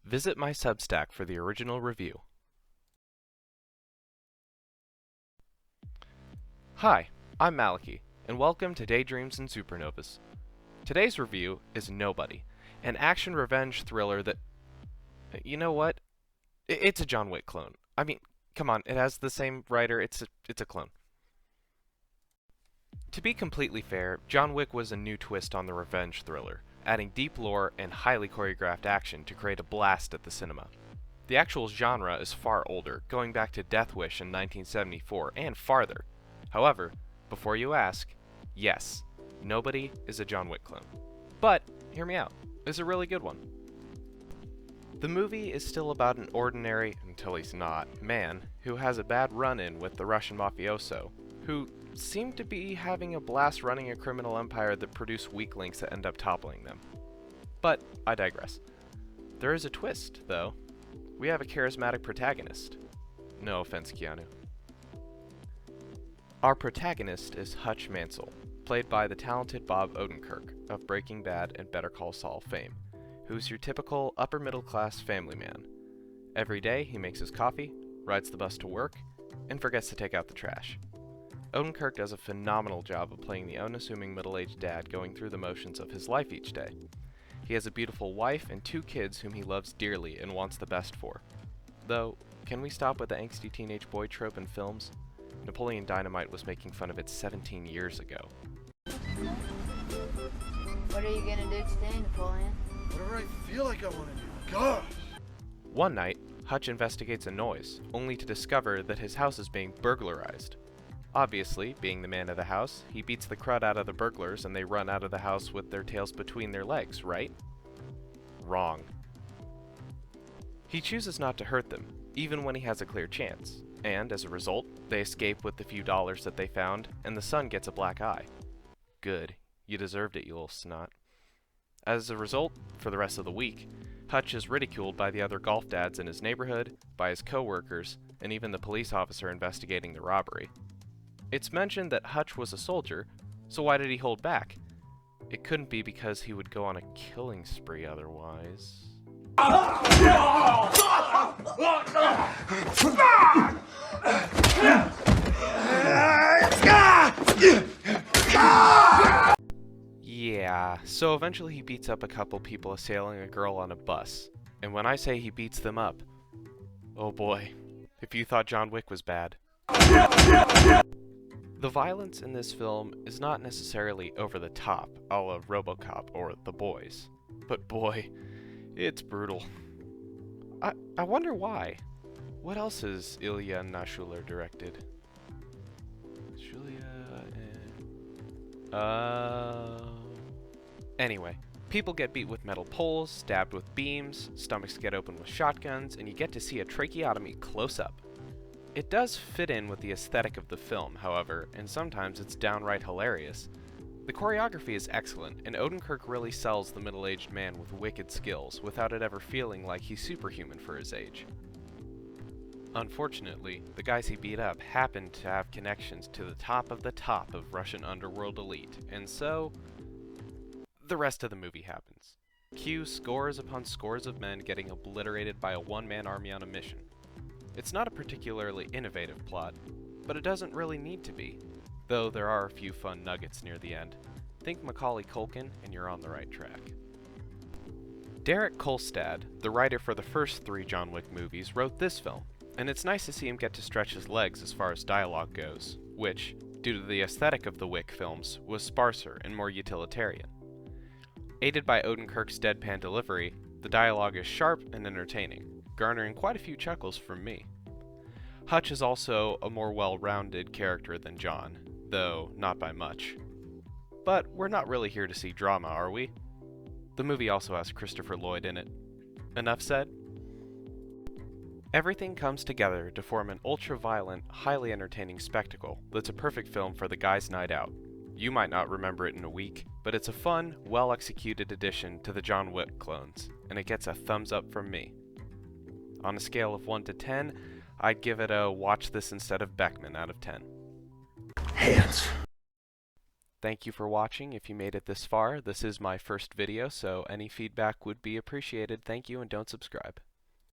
Visit my Substack for the original review. Hi, I'm Maliki, and welcome to Daydreams and Supernovas. Today's review is Nobody, an action revenge thriller that... You know what? It's a John Wick clone. I mean, come on, it has the same writer, it's a clone. To be completely fair, John Wick was a new twist on the revenge thriller, adding deep lore and highly choreographed action to create a blast at the cinema. The actual genre is far older, going back to Death Wish in 1974 and farther. However, before you ask, yes, Nobody is a John Wick clone. But, hear me out, it's a really good one. The movie is still about an ordinary, until he's not, man who has a bad run-in with the Russian mafioso, who seem to be having a blast running a criminal empire that produce weaklings that end up toppling them. But I digress. There is a twist, though. We have a charismatic protagonist. No offense, Keanu. Our protagonist is Hutch Mansell, played by the talented Bob Odenkirk of Breaking Bad and Better Call Saul fame, who's your typical upper-middle-class family man. Every day he makes his coffee, rides the bus to work, and forgets to take out the trash. Odenkirk does a phenomenal job of playing the unassuming middle-aged dad going through the motions of his life each day. He has a beautiful wife and 2 kids whom he loves dearly and wants the best for. Though, can we stop with the angsty teenage boy trope in films? Napoleon Dynamite was making fun of it 17 years ago. What are you gonna do today, Napoleon? Whatever I feel like I want to do. Gosh! One night, Hutch investigates a noise, only to discover that his house is being burglarized. Obviously, being the man of the house, he beats the crud out of the burglars and they run out of the house with their tails between their legs, right? Wrong. He chooses not to hurt them, even when he has a clear chance, and as a result, they escape with the few dollars that they found, and the son gets a black eye. Good. You deserved it, you little snot. As a result, for the rest of the week, Hutch is ridiculed by the other golf dads in his neighborhood, by his co-workers, and even the police officer investigating the robbery. It's mentioned that Hutch was a soldier, so why did he hold back? It couldn't be because he would go on a killing spree otherwise. Yeah, so eventually he beats up a couple people assailing a girl on a bus. And when I say he beats them up, oh boy, if you thought John Wick was bad. The violence in this film is not necessarily over the top, a la RoboCop or The Boys. But boy, it's brutal. I wonder why. What else has Ilya Naishuller directed? Anyway, people get beat with metal poles, stabbed with beams, stomachs get open with shotguns, and you get to see a tracheotomy close up. It does fit in with the aesthetic of the film, however, and sometimes it's downright hilarious. The choreography is excellent, and Odenkirk really sells the middle-aged man with wicked skills without it ever feeling like he's superhuman for his age. Unfortunately, the guys he beat up happened to have connections to the top of Russian underworld elite, and so the rest of the movie happens. Cue scores upon scores of men getting obliterated by a one-man army on a mission. It's not a particularly innovative plot, but it doesn't really need to be, though there are a few fun nuggets near the end. Think Macaulay Culkin and you're on the right track. Derek Kolstad, the writer for the first 3 John Wick movies, wrote this film, and it's nice to see him get to stretch his legs as far as dialogue goes, which, due to the aesthetic of the Wick films, was sparser and more utilitarian. Aided by Odenkirk's deadpan delivery, the dialogue is sharp and entertaining, garnering quite a few chuckles from me. Hutch is also a more well-rounded character than John, though not by much. But we're not really here to see drama, are we? The movie also has Christopher Lloyd in it. Enough said? Everything comes together to form an ultra-violent, highly entertaining spectacle that's a perfect film for the guys' night out. You might not remember it in a week, but it's a fun, well-executed addition to the John Wick clones, and it gets a thumbs up from me. On a scale of 1 to 10, I'd give it a watch this instead of Beckman out of 10. Hands. Thank you for watching. If you made it this far, this is my first video, so any feedback would be appreciated. Thank you, and don't subscribe.